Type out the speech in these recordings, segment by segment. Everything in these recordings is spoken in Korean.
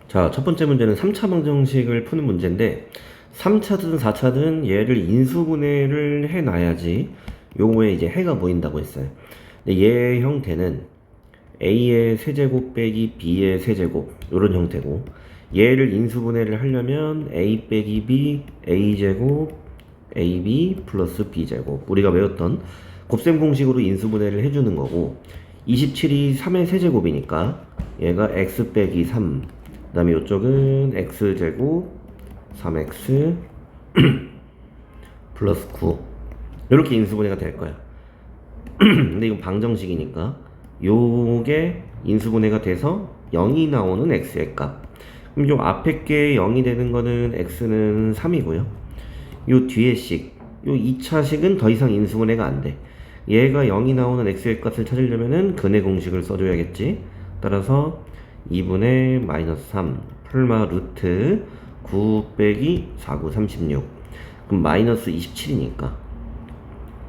자, 첫 번째 문제는 3차 방정식을 푸는 문제인데 3차든 4차든 얘를 인수분해를 해놔야지 요거에 이제 해가 보인다고 했어요. 근데 얘 형태는 a의 세제곱 빼기 b의 세제곱 요런 형태고, 얘를 인수분해를 하려면 a 빼기 b a제곱 ab 플러스 b제곱, 우리가 외웠던 곱셈 공식으로 인수분해를 해주는 거고, 27이 3의 세제곱이니까 얘가 x 빼기 3, 그 다음에 이쪽은 x제곱 3x 플러스 9, 이렇게 인수분해가 될 거야. 근데 이건 방정식이니까 요게 인수분해가 돼서 0이 나오는 x의 값. 그럼 요 앞에 게 0이 되는 거는 x는 3이고요. 요 뒤에 식, 요 2차식은 더 이상 인수분해가 안 돼. 얘가 0이 나오는 x의 값을 찾으려면은 근해 공식을 써줘야겠지. 따라서 2분의 마이너스 3 풀마 루트 9 빼기 4, 9, 36. 그럼 마이너스 27이니까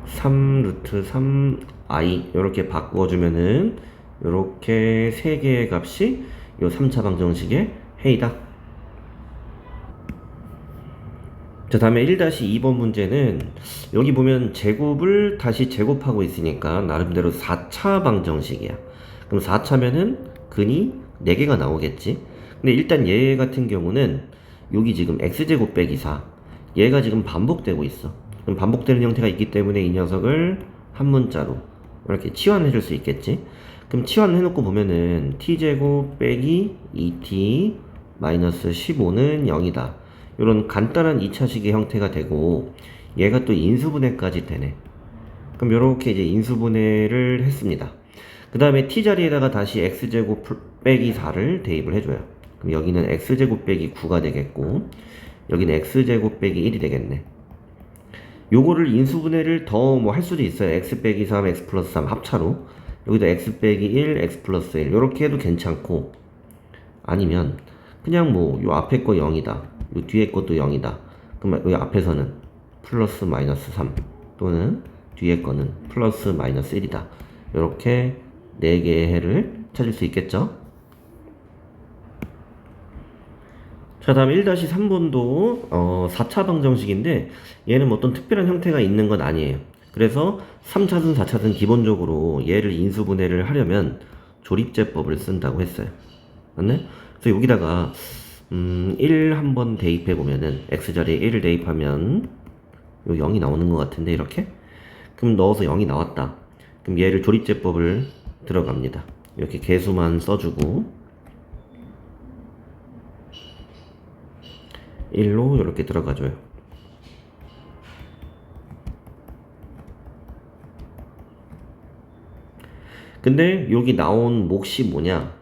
3 루트 3 i 이렇게 바꿔주면은 이렇게 세 개의 값이 요 3차 방정식의 해이다. 자, 다음에 1-2번 문제는 여기 보면 제곱을 다시 제곱하고 있으니까 나름대로 4차 방정식이야. 그럼 4차면은 근이 4개가 나오겠지. 근데 일단 얘 같은 경우는 여기 지금 x제곱 빼기 4, 얘가 지금 반복되고 있어. 그럼 반복되는 형태가 있기 때문에 이 녀석을 한 문자로 이렇게 치환해 줄 수 있겠지. 그럼 치환해 놓고 보면은 t제곱 빼기 2t 마이너스 15는 0이다. 이런 간단한 2차식의 형태가 되고, 얘가 또 인수분해까지 되네. 그럼 이렇게 이제 인수분해를 했습니다. 그 다음에 t 자리에다가 다시 x제곱 빼기 4를 대입을 해줘요. 그럼 여기는 x제곱 빼기 9가 되겠고, 여기는 x제곱 빼기 1이 되겠네. 요거를 인수분해를 더 뭐 할 수도 있어요. x 빼기 3, x 플러스 3 합차로. 여기도 x 빼기 1, x 플러스 1 요렇게 해도 괜찮고, 아니면 그냥 뭐 요 앞에 거 0이다, 요 뒤에 것도 0이다. 그러면 요 앞에서는 플러스 마이너스 3 또는 뒤에 거는 플러스 마이너스 1이다. 요렇게 4개의 해를 찾을 수 있겠죠. 자, 다음 1-3번도 4차 방정식인데 얘는 뭐 어떤 특별한 형태가 있는 건 아니에요. 그래서 3차든 4차든 기본적으로 얘를 인수분해를 하려면 조립제법을 쓴다고 했어요. 맞네? 그래서 여기다가 1 한번 대입해 보면은 x자리에 1을 대입하면 요 0이 나오는 것 같은데, 이렇게? 그럼 넣어서 0이 나왔다. 그럼 얘를 조립제법을 들어갑니다. 이렇게 개수만 써주고 1로 이렇게 들어가줘요. 근데 여기 나온 몫이 뭐냐?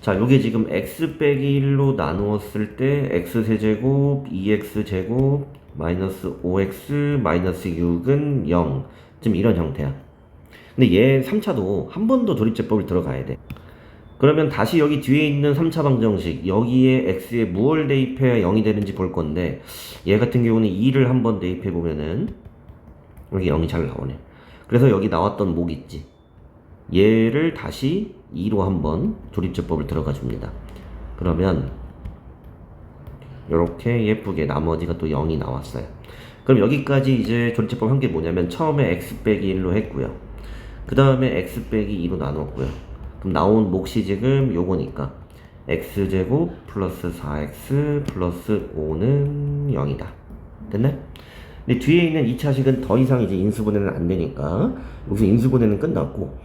자, 요게 지금 x 빼기 1로 나누었을 때 x세제곱 2x제곱 마이너스 5x 마이너스 6은 0. 지금 이런 형태야. 근데 얘 3차도 한 번 더 조립제법을 들어가야 돼. 그러면 다시 여기 뒤에 있는 3차 방정식, 여기에 x에 무엇을 대입해야 0이 되는지 볼 건데, 얘 같은 경우는 2를 한번 대입해 보면은 이렇게 0이 잘 나오네. 그래서 여기 나왔던 목 있지, 얘를 다시 2로 한번 조립제법을 들어가 줍니다. 그러면 이렇게 예쁘게 나머지가 또 0이 나왔어요. 그럼 여기까지 이제 조립제법 한 게 뭐냐면, 처음에 x 빼기 1로 했고요. 그 다음에 x 빼기 2로 나눴고요. 그럼 나온 몫이 지금 요거니까 x제곱 플러스 4x 플러스 5는 0이다. 됐네? 근데 뒤에 있는 2차식은 더 이상 이제 인수분해는 안 되니까 여기서 인수분해는 끝났고,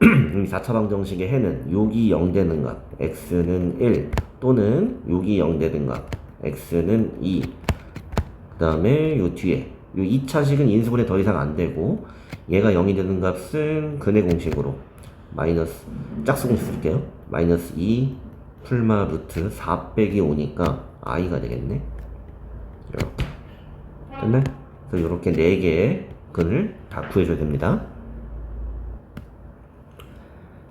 4차 방정식의 해는 여기 0 되는 값 x는 1 또는 여기 0 되는 값 x는 2, 그 다음에 요 뒤에 요 2차식은 인수분해 더 이상 안 되고, 얘가 0이 되는 값은 근해 공식으로 마이너스, 짝수 공식 쓸게요. 마이너스 2 풀마 루트 4 빼기 5니까 i가 되겠네. 이렇게 됐네? 그래서 이렇게 4개의 근을 다 구해줘야 됩니다.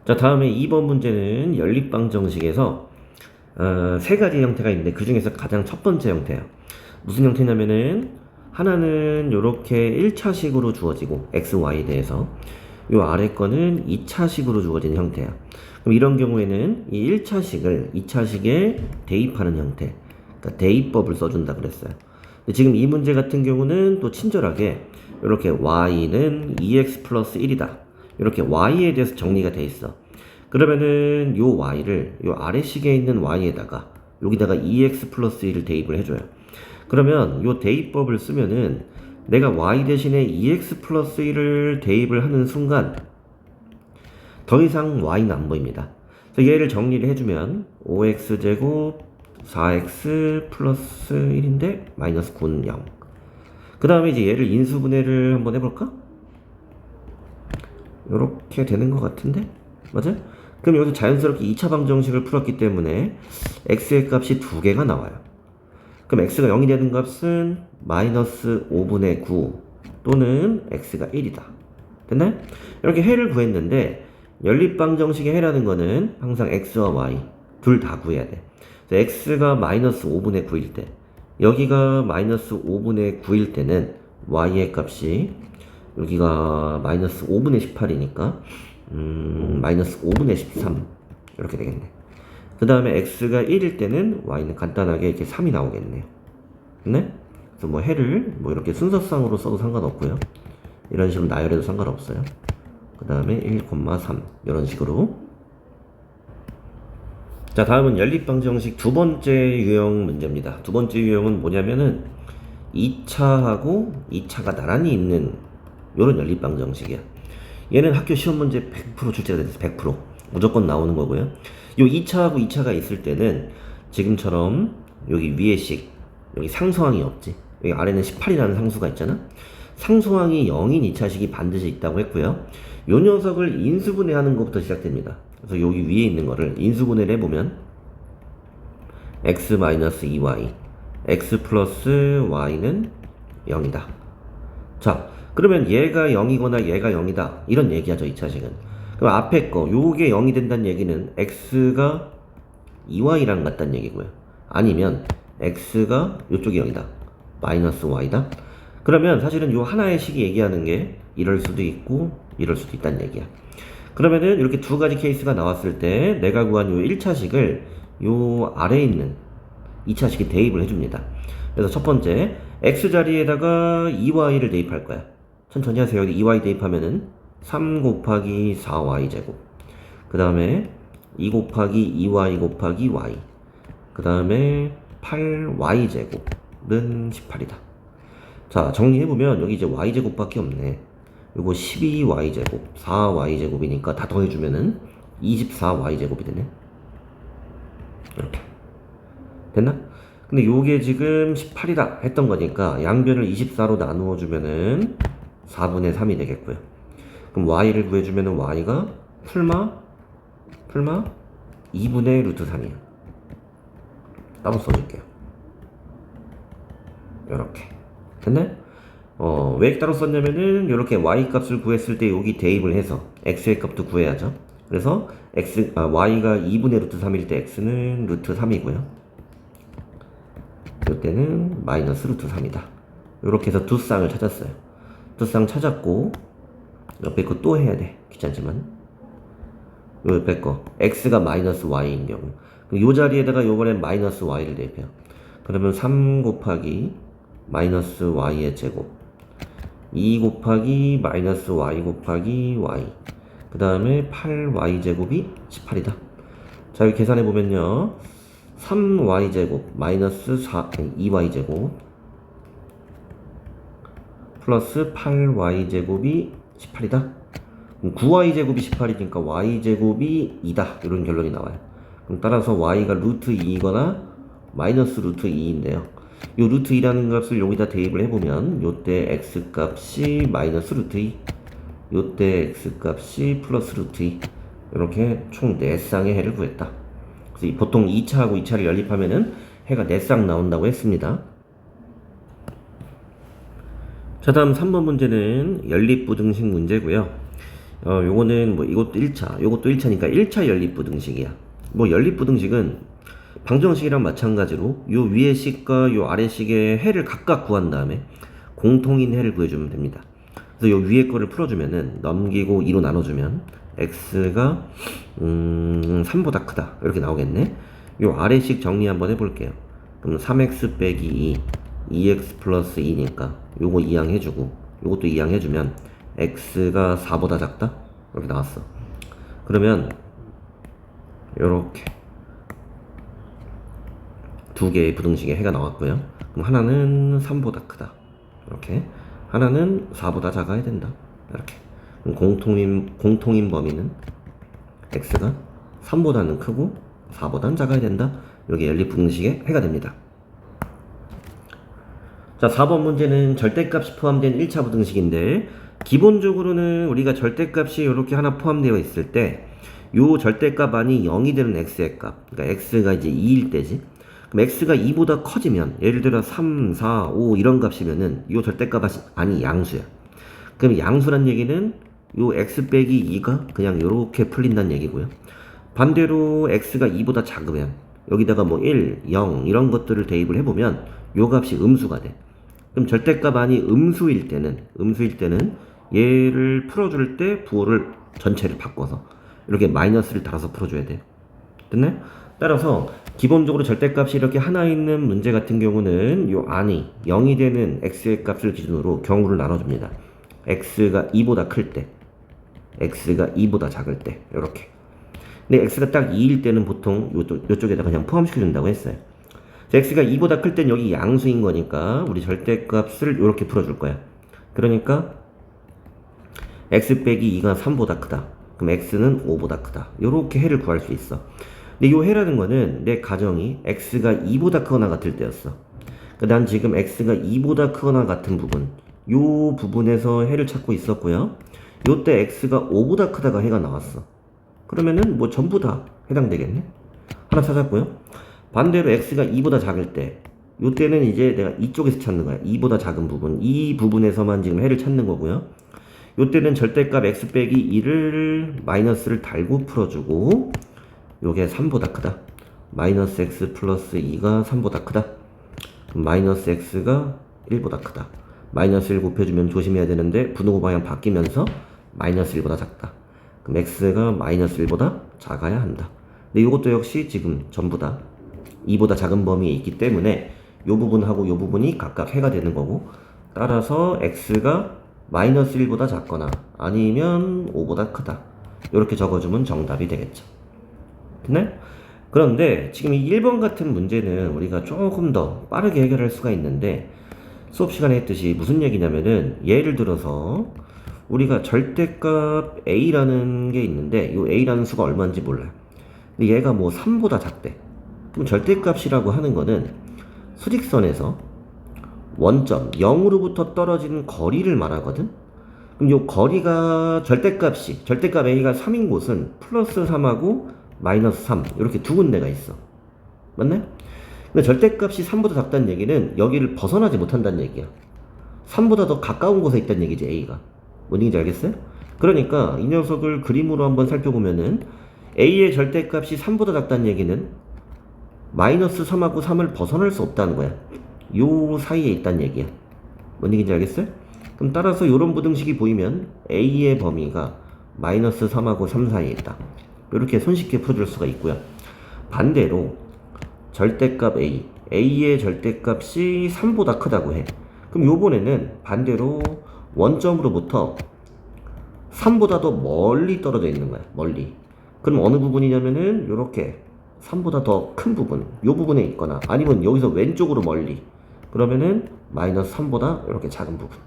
자, 다음에 2번 문제는 연립방정식에서 3가지 형태가 있는데 그 중에서 가장 첫 번째 형태야. 무슨 형태냐면은, 하나는 이렇게 1차식으로 주어지고 x, y에 대해서, 요 아래 거는 2차식으로 주어진 형태야. 그럼 이런 경우에는 이 1차식을 2차식에 대입하는 형태, 그러니까 대입법을 써준다 그랬어요. 근데 지금 이 문제 같은 경우는 또 친절하게 이렇게 y는 2x 플러스 1이다. 이렇게 y에 대해서 정리가 돼 있어. 그러면은 요 y를 요 아래식에 있는 y에다가 여기다가 2x 플러스 1을 대입을 해줘요. 그러면 요 대입법을 쓰면은 내가 y 대신에 2x 플러스 1을 대입을 하는 순간 더 이상 y는 안 보입니다. 그래서 얘를 정리를 해주면 5x제곱 4x 플러스 1인데 마이너스 9는 0. 그 다음에 이제 얘를 인수분해를 한번 해볼까? 요렇게 되는 것 같은데? 맞아? 그럼 여기서 자연스럽게 2차 방정식을 풀었기 때문에 x의 값이 두 개가 나와요. 그럼 x가 0이 되는 값은 마이너스 5분의 9 또는 x가 1이다. 됐나요? 이렇게 해를 구했는데 연립방정식의 해라는 거는 항상 x와 y 둘 다 구해야 돼. 그래서 x가 마이너스 5분의 9일 때 여기가 마이너스 5분의 9일 때는 y의 값이 여기가 마이너스 5분의 18이니까 마이너스 5분의 13 이렇게 되겠네. 그 다음에 x가 1일 때는 y는 간단하게 이렇게 3이 나오겠네요. 네? 그래서 뭐 해를 뭐 이렇게 순서상으로 써도 상관없고요. 이런 식으로 나열해도 상관없어요. 그 다음에 1,3 이런 식으로. 자, 다음은 연립방정식 두 번째 유형 문제입니다. 두 번째 유형은 뭐냐면은 2차하고 2차가 나란히 있는 요런 연립방정식이야. 얘는 학교 시험 문제 100% 출제가 돼서 100% 무조건 나오는 거고요. 요 2차하고 2차가 있을 때는 지금처럼 여기 위에 식 여기 상수항이 없지. 여기 아래는 18이라는 상수가 있잖아. 상수항이 0인 2차식이 반드시 있다고 했고요. 요 녀석을 인수분해하는 것부터 시작됩니다. 그래서 여기 위에 있는 거를 인수분해를 해보면 x-2y x 플러스 y는 0이다. 자, 그러면 얘가 0이거나 얘가 0이다 이런 얘기하죠. 2차식은. 그럼 앞에 거 요게 0이 된다는 얘기는 x가 2y랑 같다는 얘기고요. 아니면 x가 요쪽이 0이다 마이너스 y다. 그러면 사실은 요 하나의 식이 얘기하는 게 이럴 수도 있고 이럴 수도 있다는 얘기야. 그러면은 이렇게 두 가지 케이스가 나왔을 때 내가 구한 요 1차식을 요 아래에 있는 2차식에 대입을 해줍니다. 그래서 첫 번째 x 자리에다가 2y를 대입할 거야. 천천히 하세요. 여기 2y 대입하면은 3 곱하기 4y 제곱, 그 다음에 2 곱하기 2y 곱하기 y, 그 다음에 8y 제곱은 18이다. 자, 정리해보면 여기 이제 y 제곱밖에 없네. 요거 12y 제곱 4y 제곱이니까 다 더해주면은 24y 제곱이 되네. 이렇게 됐나? 근데 요게 지금 18이다 했던 거니까 양변을 24로 나누어 주면은 4분의 3이 되겠고요. 그럼 y를 구해주면은 y가 풀마 2분의 루트 3이야. 따로 써줄게요. 요렇게 됐네? 왜 따로 썼냐면은 요렇게 y 값을 구했을 때 여기 대입을 해서 x의 값도 구해야죠. 그래서 y가 2분의 루트 3일 때 x는 루트 3이고요. 이때는 마이너스 루트 3이다. 요렇게 해서 두 쌍을 찾았어요. 두 쌍 찾았고 옆에 거 또 해야 돼. 귀찮지만 요 옆에 거 x가 마이너스 y인 경우 요 자리에다가 요번엔 마이너스 y를 대입해요. 그러면 3 곱하기 마이너스 y의 제곱 2 곱하기 마이너스 y 곱하기 y, 그 다음에 8y 제곱이 18이다. 자, 여기 계산해보면요 3y 제곱 마이너스 2y 제곱 플러스 8y 제곱이 18이다. 그럼 9y 제곱이 18이니까 y 제곱이 2다 이런 결론이 나와요. 그럼 따라서 y가 루트 2이거나 마이너스 루트 2인데요 요 루트 2라는 값을 여기다 대입을 해보면 요때 x 값이 마이너스 루트 2, 요때 x 값이 플러스 루트 2, 이렇게 총 4쌍의 해를 구했다. 그래서 보통 2차하고 2차를 연립하면은 해가 4쌍 나온다고 했습니다. 자, 다음 3번 문제는 연립부등식 문제고요. 요거는 뭐 이것도 1차, 요것도 1차니까 1차 연립부등식이야. 뭐 연립부등식은 방정식이랑 마찬가지로 요 위의 식과 요 아래 식의 해를 각각 구한 다음에 공통인 해를 구해주면 됩니다. 그래서 요 위에 거를 풀어주면은 넘기고 2로 나눠주면 x가 3보다 크다 이렇게 나오겠네. 요 아래식 정리 한번 해볼게요. 그럼 3x 빼기 2x 플러스 2니까 요거 이항해주고 요것도 이항해주면 x가 4보다 작다 이렇게 나왔어. 그러면 요렇게 두 개의 부등식에 해가 나왔고요. 그럼 하나는 3보다 크다 이렇게, 하나는 4보다 작아야 된다 이렇게. 그럼 공통인 범위는 x가 3보다는 크고 4보다는 작아야 된다. 여기 연립부등식의 해가 됩니다. 자, 4번 문제는 절대값이 포함된 1차 부등식인데, 기본적으로는 우리가 절대값이 이렇게 하나 포함되어 있을 때 요 절대값 안이 0이 되는 x의 값, 그러니까 x가 이제 2일 때지. 그럼 x가 2보다 커지면, 예를 들어 3, 4, 5 이런 값이면은 요 절대값 안이 양수야. 그럼 양수란 얘기는 요 x 빼기 2가 그냥 요렇게 풀린다는 얘기고요. 반대로 x가 2보다 작으면 여기다가 뭐 1, 0 이런 것들을 대입을 해보면 요 값이 음수가 돼. 그럼 절대값 안이 음수일 때는 얘를 풀어줄 때 부호를 전체를 바꿔서 이렇게 마이너스를 달아서 풀어줘야 돼. 됐나요? 따라서 기본적으로 절대값이 이렇게 하나 있는 문제 같은 경우는 요 안이 0이 되는 x의 값을 기준으로 경우를 나눠줍니다. x가 2보다 클 때, x가 2보다 작을 때 이렇게. 근데 x가 딱 2일 때는 보통 요쪽에다 그냥 포함시켜준다고 했어요. x가 2보다 클 땐 여기 양수인 거니까 우리 절대값을 이렇게 풀어줄 거야. 그러니까 x 빼기 2가 3보다 크다. 그럼 x는 5보다 크다. 이렇게 해를 구할 수 있어. 근데 이 해라는 거는 내 가정이 x가 2보다 크거나 같을 때였어. 그러니까 난 지금 x가 2보다 크거나 같은 부분, 요 부분에서 해를 찾고 있었고요. 요때 x가 5보다 크다가 해가 나왔어. 그러면은 뭐 전부 다 해당되겠네. 하나 찾았고요. 반대로 x가 2보다 작을 때, 요때는 이제 내가 이쪽에서 찾는 거야. 2보다 작은 부분, 이 부분에서만 지금 해를 찾는 거고요. 요때는 절대값 x 빼기 2를 마이너스를 달고 풀어주고, 요게 3보다 크다. 마이너스 x 플러스 2가 3보다 크다. 그럼 마이너스 x가 1보다 크다. 마이너스 1 곱해주면 조심해야 되는데 분호 방향 바뀌면서 마이너스 1보다 작다. 그럼 x가 마이너스 1보다 작아야 한다. 근데 이것도 역시 지금 전부 다 2보다 작은 범위에 있기 때문에 요 부분하고 요 부분이 각각 해가 되는 거고, 따라서 x가 마이너스 1보다 작거나 아니면 5보다 크다. 이렇게 적어주면 정답이 되겠죠. 됐나요? 그런데 지금 이 1번 같은 문제는 우리가 조금 더 빠르게 해결할 수가 있는데, 수업 시간에 했듯이 무슨 얘기냐면은, 예를 들어서 우리가 절대값 a라는 게 있는데 이 a라는 수가 얼마인지 몰라요. 근데 얘가 뭐 3보다 작대. 그럼 절대값이라고 하는 거는 수직선에서 원점 0으로부터 떨어지는 거리를 말하거든. 그럼 이 거리가 절대값 a가 3인 곳은 플러스 3하고 마이너스 3 이렇게 두 군데가 있어. 맞나요? 근데 절대값이 3보다 작다는 얘기는 여기를 벗어나지 못한다는 얘기야. 3보다 더 가까운 곳에 있다는 얘기지, a가. 뭔 얘기인지 알겠어요? 그러니까 이 녀석을 그림으로 한번 살펴보면은 a의 절대값이 3보다 작다는 얘기는 마이너스 3하고 3을 벗어날 수 없다는 거야. 요 사이에 있다는 얘기야. 뭔 얘기인지 알겠어요? 그럼 따라서 요런 부등식이 보이면 a의 범위가 마이너스 3하고 3 사이에 있다. 이렇게 손쉽게 풀어줄 수가 있고요. 반대로 절대값 a의 절대값이 3보다 크다고 해. 그럼 요번에는 반대로 원점으로부터 3보다 더 멀리 떨어져 있는 거야. 멀리. 그럼 어느 부분이냐면은 요렇게 3보다 더 큰 부분, 요 부분에 있거나 아니면 여기서 왼쪽으로 멀리, 그러면은 마이너스 3보다 이렇게 작은 부분.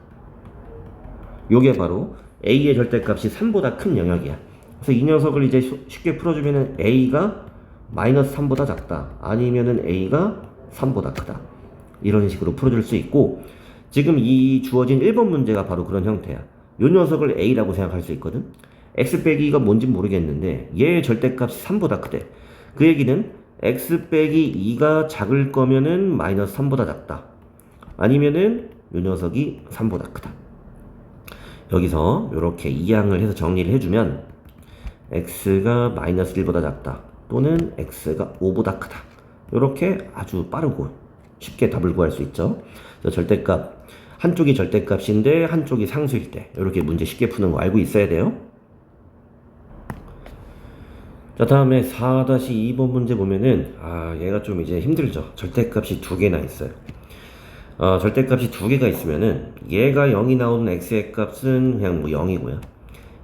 요게 바로 a의 절대값이 3보다 큰 영역이야. 그래서 이 녀석을 이제 쉽게 풀어주면은 a가 마이너스 3보다 작다, 아니면은 a가 3보다 크다, 이런 식으로 풀어줄 수 있고, 지금 이 주어진 1번 문제가 바로 그런 형태야. 요 녀석을 a라고 생각할 수 있거든. x 빼기가 뭔지 모르겠는데 얘의 절대값이 3보다 크대. 그 얘기는 x 빼기 2가 작을 거면은 마이너스 3보다 작다, 아니면은 요 녀석이 3보다 크다. 여기서 이렇게 이항을 해서 정리를 해주면 x가 마이너스 1보다 작다, 또는 x가 5보다 크다. 이렇게 아주 빠르고 쉽게 답을 구할 수 있죠. 그래서 절대값, 한쪽이 절대값인데 한쪽이 상수일 때 이렇게 문제 쉽게 푸는 거 알고 있어야 돼요. 자, 다음에 4-2번 문제 보면은, 얘가 좀 이제 힘들죠. 절대값이 두 개나 있어요. 절대값이 두 개가 있으면은, 얘가 0이 나오는 x의 값은 그냥 뭐 0이고요.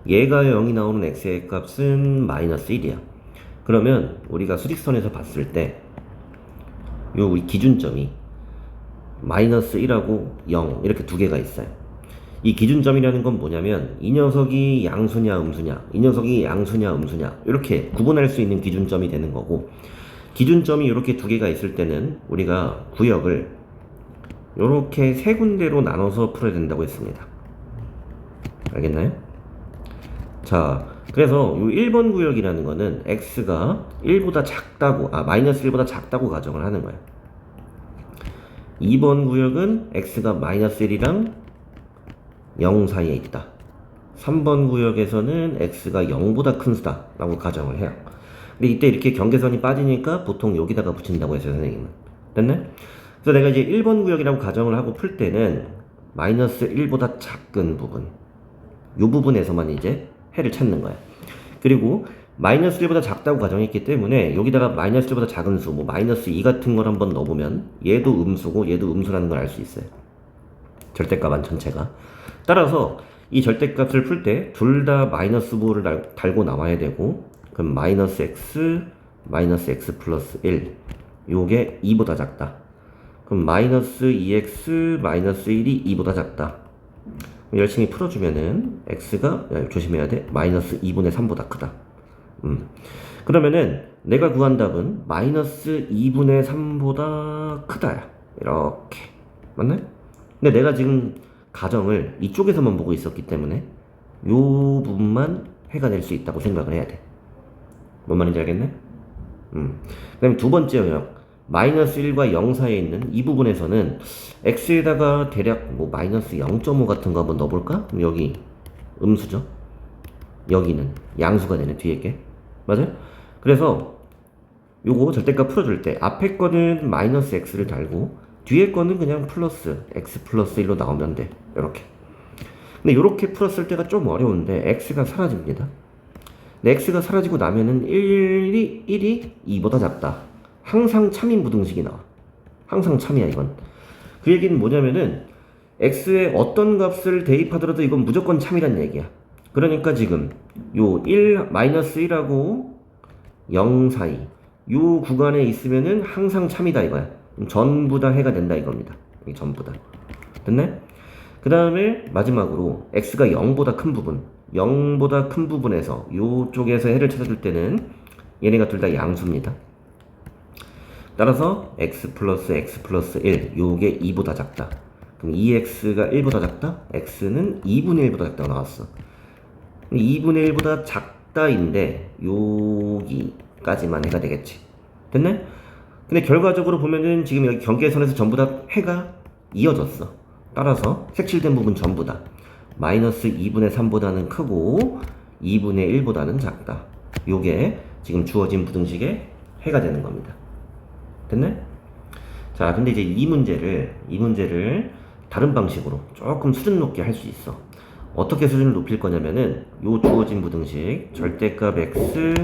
얘가 0이 나오는 x의 값은 마이너스 1이야. 그러면 우리가 수직선에서 봤을 때, 요 우리 기준점이 마이너스 1하고 0 이렇게 두 개가 있어요. 이 기준점이라는 건 뭐냐면 이 녀석이 양수냐 음수냐, 이 녀석이 양수냐 음수냐 이렇게 구분할 수 있는 기준점이 되는 거고, 기준점이 이렇게 두 개가 있을 때는 우리가 구역을 이렇게 세 군데로 나눠서 풀어야 된다고 했습니다. 알겠나요? 자, 그래서 이 1번 구역이라는 거는 x가 1보다 작다고, 마이너스 1보다 작다고 가정을 하는 거야. 2번 구역은 x가 마이너스 1이랑 0 사이에 있다. 3번 구역에서는 x가 0보다 큰 수다 라고 가정을 해요. 근데 이때 이렇게 경계선이 빠지니까 보통 여기다가 붙인다고 했어요, 선생님은. 됐네? 그래서 내가 이제 1번 구역이라고 가정을 하고 풀 때는 마이너스 1보다 작은 부분, 이 부분에서만 이제 해를 찾는 거야. 그리고 마이너스 1보다 작다고 가정했기 때문에 여기다가 마이너스 1보다 작은 수, 뭐 마이너스 2 같은 걸 한번 넣어보면 얘도 음수고 얘도 음수라는 걸 알 수 있어요. 절대값 전체가. 따라서 이 절대값을 풀 때 둘 다 마이너스 부호를 달고 나와야 되고, 그럼 마이너스 x 플러스 1 요게 2보다 작다. 그럼 마이너스 2x 마이너스 1이 2보다 작다. 열심히 풀어주면은 x가, 조심해야 돼, 마이너스 2분의 3보다 크다. 그러면은 내가 구한 답은 마이너스 2분의 3보다 크다야. 이렇게 맞나요? 근데 내가 지금 가정을 이쪽에서만 보고 있었기 때문에 요 부분만 해가 될 수 있다고 생각을 해야 돼. 뭔 말인지 알겠네? 그 다음에 두 번째 영역, 마이너스 1과 0 사이에 있는 이 부분에서는 x에다가 대략 뭐 마이너스 0.5 같은 거 한번 넣어볼까? 그럼 여기 음수죠. 여기는 양수가 되네, 뒤에 게. 맞아요? 그래서 요거 절대값 풀어줄 때 앞에 거는 마이너스 x를 달고 뒤에 거는 그냥 플러스 x 플러스 1로 나오면 돼. 이렇게. 근데 이렇게 풀었을 때가 좀 어려운데 x가 사라집니다. 근데 x가 사라지고 나면은 1이 2보다 작다. 항상 참인 부등식이 나와. 항상 참이야, 이건. 그 얘기는 뭐냐면은 x에 어떤 값을 대입하더라도 이건 무조건 참이란 얘기야. 그러니까 지금 요 1, 마이너스 1하고 0 사이 요 구간에 있으면은 항상 참이다 이거야. 전부 다 해가 된다 이겁니다. 여기 전부 다. 됐네? 그 다음에 마지막으로 x가 0보다 큰 부분, 0보다 큰 부분에서 요쪽에서 해를 찾아줄 때는 얘네가 둘 다 양수입니다. 따라서 x 플러스 1 요게 2보다 작다. 그럼 2x가 1보다 작다? x는 2분의 1보다 작다고 나왔어. 2분의 1보다 작다인데 여기까지만 해가 되겠지. 됐네? 근데 결과적으로 보면은 지금 여기 경계선에서 전부 다 해가 이어졌어. 따라서 색칠된 부분 전부 다 마이너스 2분의 3보다는 크고 2분의 1보다는 작다. 요게 지금 주어진 부등식의 해가 되는 겁니다. 됐네? 자, 근데 이제 이 문제를 다른 방식으로 조금 수준 높게 할 수 있어. 어떻게 수준을 높일 거냐면은 요 주어진 부등식 절대값 x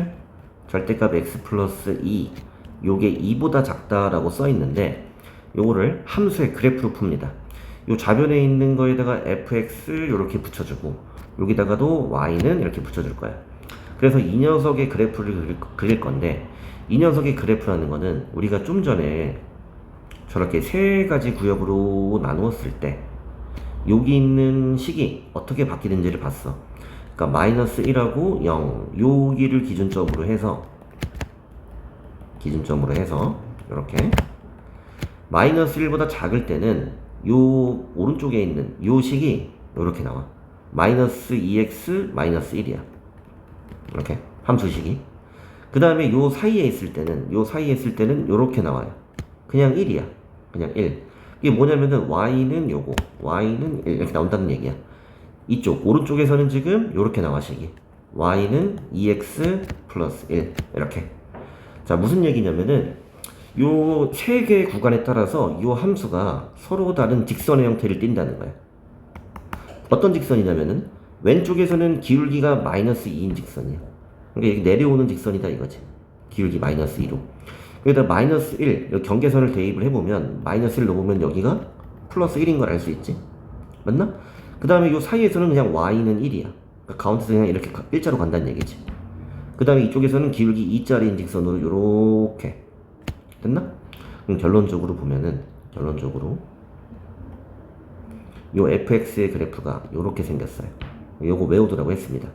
플러스 2 요게 2보다 작다라고 써 있는데 요거를 함수의 그래프로 풉니다. 요 좌변에 있는 거에다가 fx 요렇게 붙여주고 여기다가도 y는 이렇게 붙여줄 거야. 그래서 이 녀석의 그래프를 그릴 건데, 이 녀석의 그래프라는 거는 우리가 좀 전에 저렇게 세 가지 구역으로 나누었을 때 여기 있는 식이 어떻게 바뀌는지를 봤어. 그러니까 마이너스 1하고 0 여기를 기준점으로 해서 이렇게 마이너스 1보다 작을 때는 요 오른쪽에 있는 요 식이 이렇게 나와. 마이너스 2x 마이너스 1이야. 이렇게 함수식이. 그 다음에 요 사이에 있을 때는 요렇게 나와요. 그냥 1이야. 그냥 1. 이게 뭐냐면은 y는 요거, y는 1 이렇게 나온다는 얘기야. 이쪽 오른쪽에서는 지금 요렇게 나와 식이. y는 2x 플러스 1 이렇게. 자, 무슨 얘기냐면은 요 세 개의 구간에 따라서 요 함수가 서로 다른 직선의 형태를 띈다는 거야. 어떤 직선이냐면은 왼쪽에서는 기울기가 마이너스 2인 직선이야. 그러니까 이게 내려오는 직선이다 이거지. 기울기 마이너스 2로. 여기다 마이너스 1, 여기 경계선을 대입을 해보면 마이너스 1 넣어보면 여기가 플러스 1인 걸 알 수 있지. 맞나? 그 다음에 이 사이에서는 그냥 y는 1이야. 그러니까 가운데서 그냥 이렇게 일자로 간다는 얘기지. 그 다음에 이쪽에서는 기울기 2짜리인 직선으로 요렇게. 됐나? 그럼 결론적으로 보면은, 결론적으로 요 fx의 그래프가 요렇게 생겼어요. 요거 외우더라고 했습니다.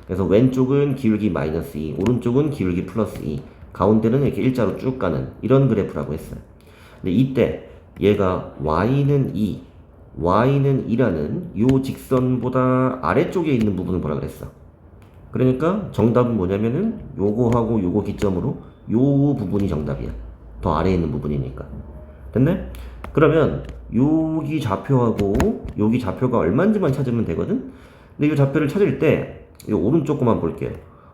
그래서 왼쪽은 기울기 마이너스 2, 오른쪽은 기울기 플러스 2, 가운데는 이렇게 일자로 쭉 가는 이런 그래프라고 했어요. 근데 이때 얘가 y는 2, y는 2라는 요 직선보다 아래쪽에 있는 부분을 뭐라 그랬어? 그러니까 정답은 뭐냐면은 요거하고 요거 기점으로 요 부분이 정답이야. 더 아래에 있는 부분이니까. 됐네? 그러면 여기 좌표하고 여기 좌표가 얼마인지만 찾으면 되거든? 근데 이 좌표를 찾을 때 이 오른쪽 거만 볼게요.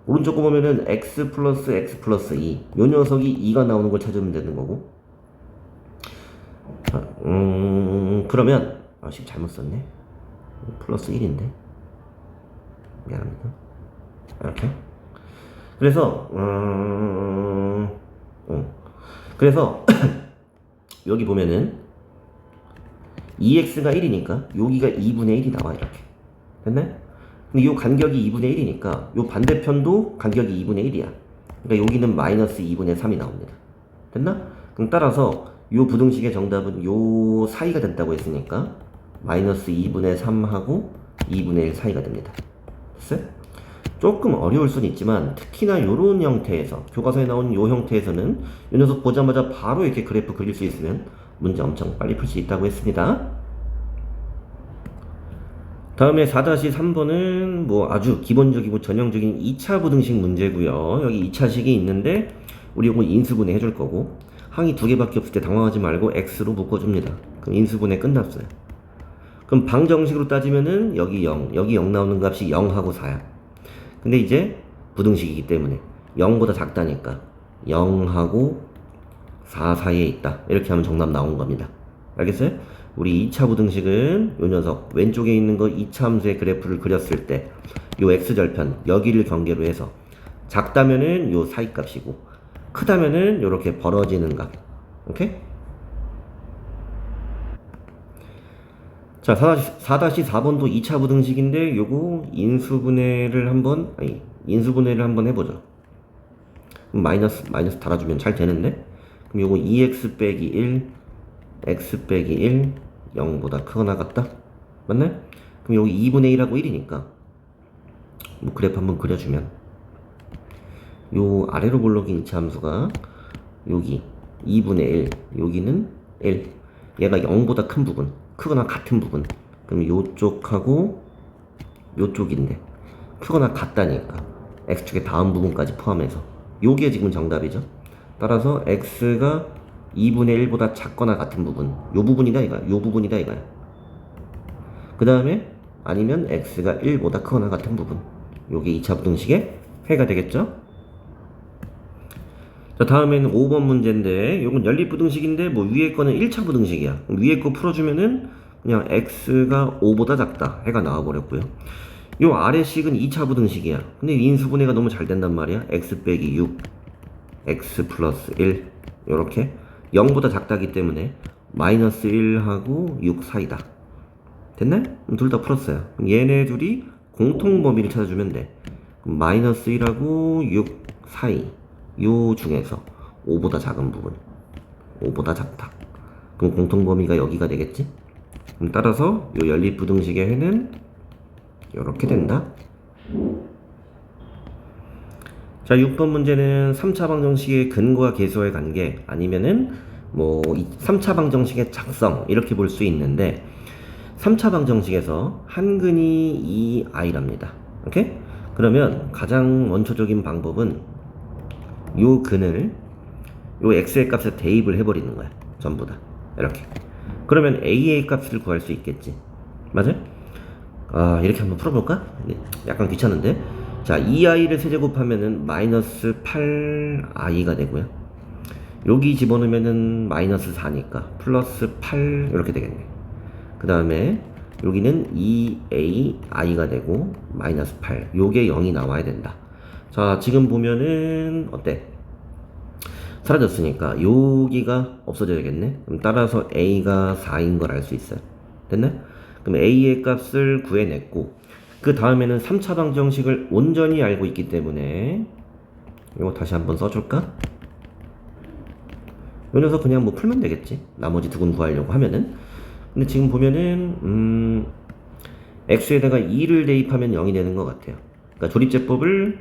오른쪽 거 보면은 x 플러스 2. 요 녀석이 2가 나오는 걸 찾으면 되는 거고. 그러면 지금 잘못 썼네. 플러스 1인데. 미안합니다. 이렇게. 그래서 그래서 여기 보면은 2x가 1이니까 여기가 2분의 1이 나와 이렇게. 됐네? 근데 요 간격이 2분의 1이니까 요 반대편도 간격이 2분의 1이야. 그러니까 여기는 마이너스 2분의 3이 나옵니다. 됐나? 그럼 따라서 요 부등식의 정답은 요 사이가 된다고 했으니까 마이너스 2분의 3하고 2분의 1 사이가 됩니다. 됐어요? 조금 어려울 수는 있지만 특히나 요런 형태에서 교과서에 나온 요 형태에서는 요 녀석 보자마자 바로 이렇게 그래프 그릴 수 있으면 문제 엄청 빨리 풀 수 있다고 했습니다. 다음에 4-3번은 뭐 아주 기본적이고 전형적인 2차 부등식 문제고요. 여기 2차식이 있는데 우리 이거 인수분해 해줄 거고 항이 두 개밖에 없을 때 당황하지 말고 x로 묶어줍니다. 그럼 인수분해 끝났어요. 그럼 방정식으로 따지면은 여기 0, 여기 0 나오는 값이 0하고 4야. 근데 이제 부등식이기 때문에 0보다 작다니까 0하고 4 사이에 있다. 이렇게 하면 정답 나온 겁니다. 알겠어요? 우리 2차 부등식은 요 녀석 왼쪽에 있는 거 2차 함수의 그래프를 그렸을 때 요 x절편 여기를 경계로 해서 작다면은 요 사이 값이고 크다면은 요렇게 벌어지는 값. 오케이? 자, 4-4번도 2차 부등식인데 요거 인수분해를 한번 해보죠. 그럼 마이너스 달아주면 잘 되는데? 그럼 요거 2x 빼기 1, x 빼기 1, 0보다 크거나 같다? 맞나요? 그럼 여기 2분의 1하고 1이니까 뭐 그래프 한번 그려주면 요 아래로 볼록인 2차 함수가 여기 2분의 1, 여기는 1, 얘가 0보다 큰 부분, 크거나 같은 부분. 그럼 요쪽하고 요쪽인데 크거나 같다니까 x축의 다음 부분까지 포함해서 요게 지금 정답이죠. 따라서 x가 2분의 1보다 작거나 같은 부분, 요 부분이다 이거야. 요 부분이다 이거야. 그 다음에 아니면 x가 1보다 크거나 같은 부분, 요게 2차 부등식의 해가 되겠죠. 자, 다음에는 5번 문제인데 요건 연립부등식인데 뭐 위에 거는 1차 부등식이야. 위에 거 풀어주면은 그냥 x가 5보다 작다 해가 나와버렸고요. 요 아래 식은 2차 부등식이야. 근데 인수분해가 너무 잘 된단 말이야. x 빼기 6, x 플러스 1 요렇게 0보다 작다기 때문에 마이너스 1하고 6 사이다. 됐나요? 둘 다 풀었어요. 그럼 얘네 둘이 공통 범위를 찾아주면 돼. 그럼 마이너스 1하고 6 사이 요 중에서 5보다 작은 부분, 5보다 작다. 그럼 공통 범위가 여기가 되겠지? 그럼 따라서 요 연립부등식의 해는 요렇게 된다. 자, 6번 문제는 3차 방정식의 근과 계수와의 관계 아니면은 뭐 3차 방정식의 작성 이렇게 볼 수 있는데 3차 방정식에서 한 근이 2i랍니다. 오케이? 그러면 가장 원초적인 방법은 요 근을 요 x의 값에 대입을 해버리는 거야. 전부 다 이렇게. 그러면 a의 값을 구할 수 있겠지. 맞아요? 이렇게 한번 풀어볼까? 약간 귀찮은데. 자, 2i를 세제곱하면은 마이너스 8i가 되고요. 여기 집어넣으면은 마이너스 4니까 플러스 8 이렇게 되겠네. 그 다음에 여기는 2a i가 되고 마이너스 8 요게 0이 나와야 된다. 자, 지금 보면은 어때? 사라졌으니까 여기가 없어져야겠네. 그럼 따라서 a가 4인 걸 알 수 있어요. 됐네? 그럼 a의 값을 구해냈고 그 다음에는 3차 방정식을 온전히 알고 있기 때문에 이거 다시 한번 써줄까? 이 녀석 그냥 뭐 풀면 되겠지. 나머지 두 근 구하려고 하면은. 근데 지금 보면은 x에다가 2를 대입하면 0이 되는 것 같아요. 그러니까 조립제법을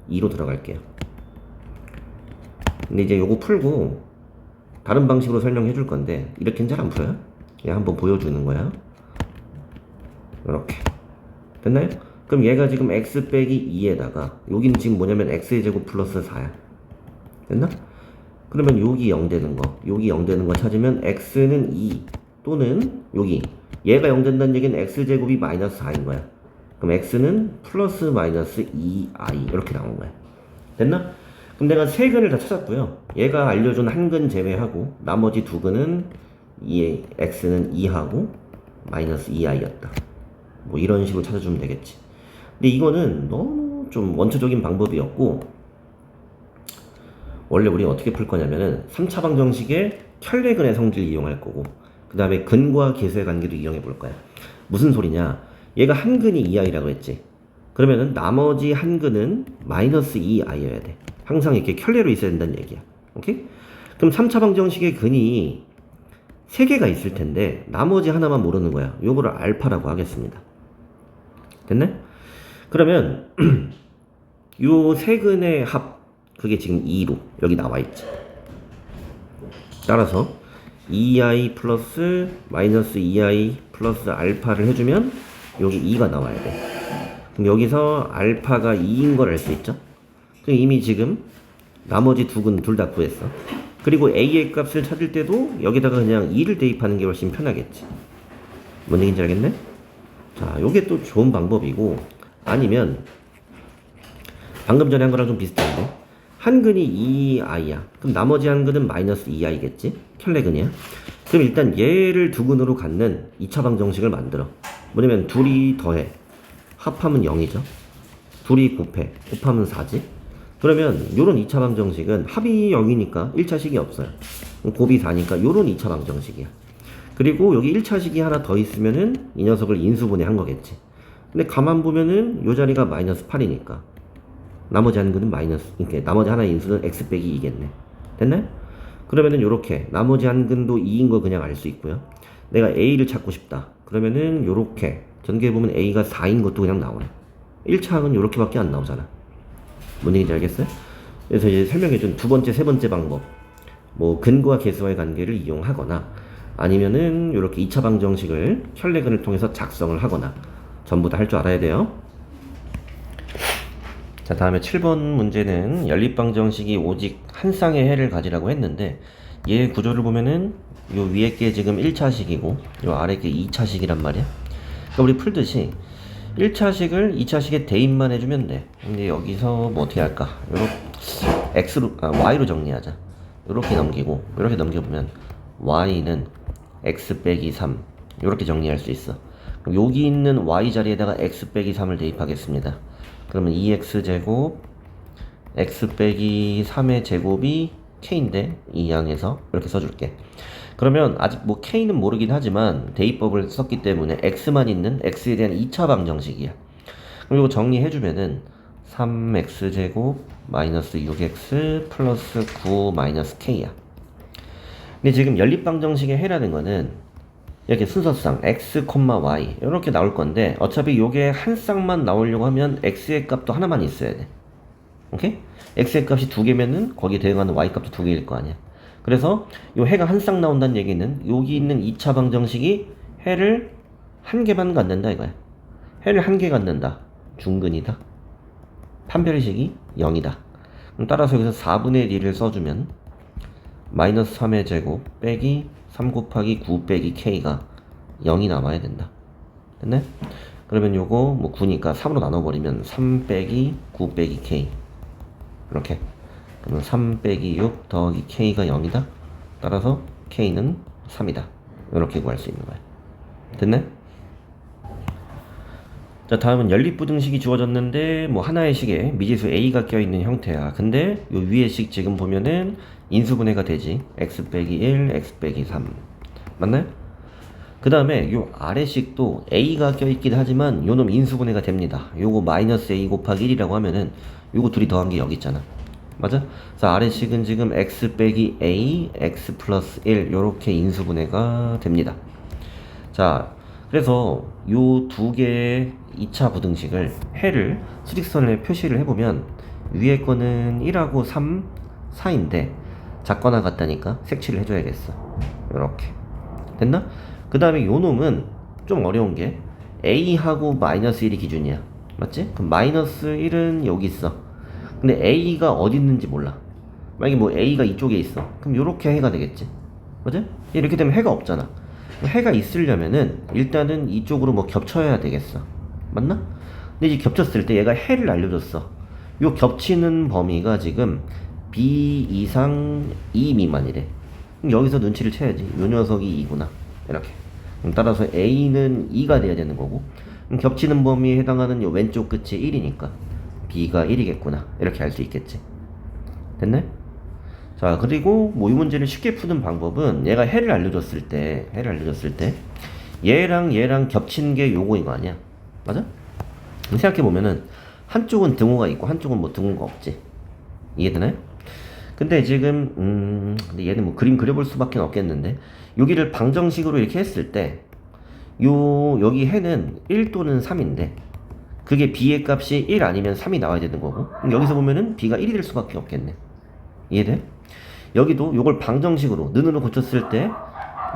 2로 들어갈게요. 근데 이제 요거 풀고 다른 방식으로 설명해 줄 건데 이렇게는 잘 안 풀어요. 그냥 한번 보여주는 거야. 이렇게 됐나요? 그럼 얘가 지금 x 빼기 2에다가 여기는 지금 뭐냐면 x의 제곱 플러스 4야. 됐나? 그러면 여기 0 되는 거, 여기 0 되는 거 찾으면 x는 2 또는 여기 얘가 0 된다는 얘기는 x제곱이 마이너스 4인 거야. 그럼 x는 플러스 마이너스 2i 이렇게 나온 거야. 됐나? 그럼 내가 세 근을 다 찾았고요. 얘가 알려준 한 근 제외하고 나머지 두 근은 x는 2하고 마이너스 2i였다. 뭐 이런 식으로 찾아주면 되겠지. 근데 이거는 너무 좀 원초적인 방법이었고 원래 우리가 어떻게 풀 거냐면은 3차 방정식의 켤레근의 성질을 이용할 거고 그 다음에 근과 계수의 관계도 이용해 볼 거야. 무슨 소리냐? 얘가 한 근이 2i라고 했지. 그러면은 나머지 한 근은 마이너스 2i여야 돼. 항상 이렇게 켤레로 있어야 된다는 얘기야. 오케이? 그럼 3차 방정식의 근이 3개가 있을 텐데 나머지 하나만 모르는 거야. 요거를 알파라고 하겠습니다. 됐네? 그러면 요 세 근의 합 그게 지금 2로 여기 나와 있지. 따라서 2i 플러스 마이너스 2i 플러스 알파를 해주면 여기 2가 나와야 돼. 그럼 여기서 알파가 2인 걸 알 수 있죠? 그럼 이미 지금 나머지 두 근 둘 다 구했어. 그리고 a의 값을 찾을 때도 여기다가 그냥 2를 대입하는 게 훨씬 편하겠지. 뭔 얘기인지 알겠네? 자, 요게 또 좋은 방법이고 아니면 방금 전에 한 거랑 좀 비슷한데 한 근이 2i야. 그럼 나머지 한 근은 마이너스 2i겠지? 켤레근이야. 그럼 일단 얘를 두 근으로 갖는 2차 방정식을 만들어. 뭐냐면 둘이 더해. 합하면 0이죠. 둘이 곱해. 곱하면 4지. 그러면 요런 2차 방정식은 합이 0이니까 1차식이 없어요. 곱이 4니까 요런 2차 방정식이야. 그리고 여기 1차식이 하나 더 있으면은 이 녀석을 인수분해한 거겠지. 근데 가만 보면은 요 자리가 마이너스 8이니까 나머지 한 근은 마이너스, 이렇게 나머지 하나의 인수는 x 빼기 2겠네. 됐나요? 그러면은 요렇게 나머지 한 근도 2인 거 그냥 알 수 있고요. 내가 a를 찾고 싶다. 그러면은 요렇게 전개해 보면 a가 4인 것도 그냥 나오네. 1차 항은 요렇게밖에 안 나오잖아. 뭔 얘기인지 알겠어요? 그래서 이제 설명해 준 두 번째, 세 번째 방법. 뭐 근과 계수와의 관계를 이용하거나 아니면은 요렇게 2차 방정식을 켤레근을 통해서 작성을 하거나 전부 다 할 줄 알아야 돼요. 자, 다음에 7번 문제는 연립방정식이 오직 한 쌍의 해를 가지라고 했는데 얘 구조를 보면은 요 위에 게 지금 1차식이고 요 아래 게 2차식이란 말이야. 그러니까 우리 풀듯이 1차식을 2차식에 대입만 해주면 돼. 근데 여기서 뭐 어떻게 할까? y로 정리하자. 요렇게 넘기고 요렇게 넘겨보면 y는 x 빼기 3 요렇게 정리할 수 있어. 그럼 여기 있는 y 자리에다가 x 빼기 3을 대입하겠습니다. 그러면 2x제곱 x 빼기 3의 제곱이 k인데 이 양에서 이렇게 써줄게. 그러면 아직 뭐 k는 모르긴 하지만 대입법을 썼기 때문에 x만 있는 x에 대한 2차 방정식이야. 그럼 이거 정리해주면은 3x제곱 마이너스 6x 플러스 9 마이너스 k야. 근데 지금 연립방정식의 해라는 거는 이렇게 순서상 x, y 이렇게 나올 건데 어차피 요게 한 쌍만 나오려고 하면 x의 값도 하나만 있어야 돼. 오케이? x의 값이 두 개면은 거기에 대응하는 y 값도 두 개일 거 아니야. 그래서 요 해가 한 쌍 나온다는 얘기는 여기 있는 2차 방정식이 해를 한 개만 갖는다 이거야. 해를 한 개 갖는다. 중근이다. 판별식이 0이다. 그럼 따라서 여기서 4분의 1을 써주면 마이너스 3의 제곱 빼기 3 곱하기 9 빼기 k가 0이 남아야 된다. 됐네? 그러면 요거 뭐 9니까 3으로 나눠버리면 3 빼기 9 빼기 k 이렇게. 그러면 3 빼기 6 더하기 k가 0이다. 따라서 k는 3이다. 이렇게 구할 수 있는 거야. 됐네? 자, 다음은 연립부등식이 주어졌는데 뭐 하나의 식에 미지수 a가 껴있는 형태야. 근데 요 위의 식 지금 보면은 인수분해가 되지. x 빼기 1, x 빼기 3 맞나요? 그 다음에 요 아래 식도 a가 껴있긴 하지만 요놈 인수분해가 됩니다. 요거 마이너스 a 곱하기 1이라고 하면은 요거 둘이 더한 게 여기 있잖아. 맞아? 그래서 아래 식은 지금 x 빼기 a, x 플러스 1 요렇게 인수분해가 됩니다. 자, 그래서 요 두 개의 2차 부등식을 해를 수직선에 표시를 해보면 위에 거는 1하고 3, 4인데 작거나 같다니까 색칠을 해줘야겠어. 요렇게 됐나? 그 다음에 요 놈은 좀 어려운 게 a하고 마이너스 1이 기준이야. 맞지? 그럼 마이너스 1은 여기 있어. 근데 a가 어디 있는지 몰라. 만약에 뭐 a가 이쪽에 있어. 그럼 요렇게 해가 되겠지. 맞아? 이렇게 되면 해가 없잖아. 해가 있으려면은 일단은 이쪽으로 뭐 겹쳐야 되겠어. 맞나? 근데 이제 겹쳤을 때 얘가 해를 알려줬어. 요 겹치는 범위가 지금 b 이상 2 미만이래. 그럼 여기서 눈치를 채야지. 요 녀석이 2구나. 이렇게. 그럼 따라서 a는 2가 돼야 되는 거고, 그럼 겹치는 범위에 해당하는 요 왼쪽 끝이 1이니까 b가 1이겠구나. 이렇게 알 수 있겠지. 됐네? 자, 그리고 뭐 이 문제를 쉽게 푸는 방법은 얘가 해를 알려줬을 때 얘랑 얘랑 겹치는 게 요거인 거 아니야? 맞아? 생각해보면은 한쪽은 등호가 있고 한쪽은 뭐 등호가 없지. 이해되나요? 근데 지금 근데 얘는 뭐 그림 그려볼 수밖에 없겠는데 여기를 방정식으로 이렇게 했을 때 여기 해는 1 또는 3인데 그게 b의 값이 1 아니면 3이 나와야 되는 거고, 그럼 여기서 보면은 b가 1이 될 수밖에 없겠네. 이해돼? 여기도 요걸 방정식으로 는으로 고쳤을 때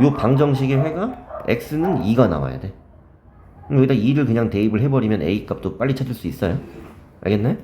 요 방정식의 회가 x는 2가 나와야 돼. 그럼 여기다 2를 그냥 대입을 해버리면 a 값도 빨리 찾을 수 있어요. 알겠나요?